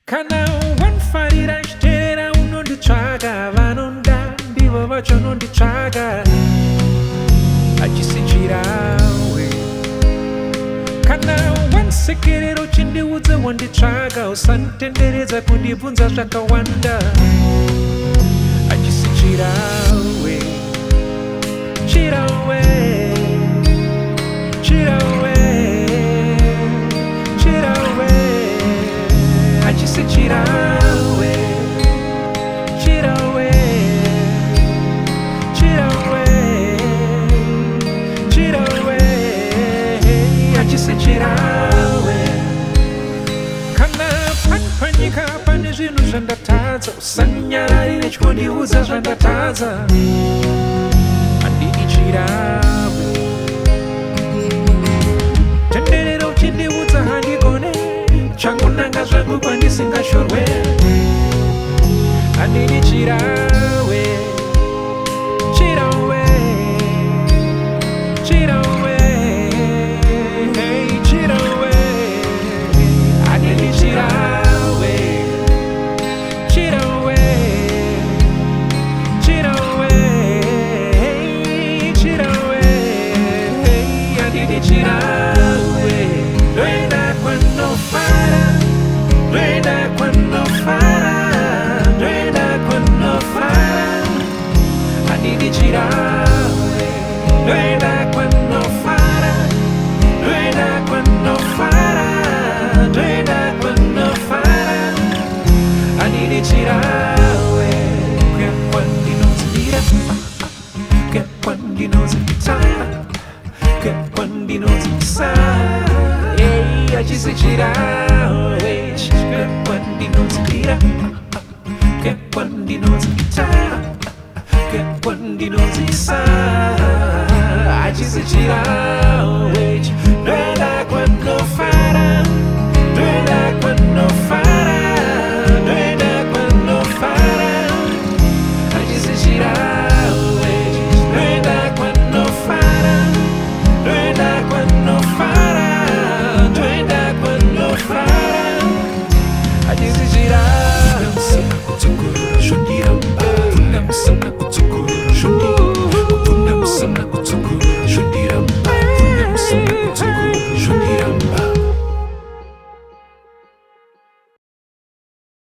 Kana wanfarira nchitera unonditsvaga vanonda ndivo vacho nonditsvaga achisichirawe. Kana wansekerero chindiudze wonditsvaga usanditenderedza kundibvunza zvakawanda achisichirawe. Chirahwe, Chirahwe, Chirahwe, achisichirawe. Chirahwe, Chirahwe, Chirahwe, achisichirawe. Kana panyika pane zvinhu zvandatadza usanyararire chikondiudza zvandatadza handidi Chirahwe. Tenderero uchindiudza handigone changonanga zvangu kwandisingashorwe handidi Chirahwe. Chirahwe, Chirahwe, hey, Chirahwe, handidi Chirahwe. Chirahwe, Chirahwe, hey, Chirahwe, hey, handidi Chirahwe. Doenda quando farà, doenda quando farà, doenda quando farà, handidi Chirahwe. Doenda quando farà, doenda quando farà, doenda quando farà, handidi Chirahwe. Che quando non si mira, che quando non si sa, che quando non si sa, ehi, achisichirawe. Che quando non si mira, che quando non si sa, che quando non si sa, achisichirawe.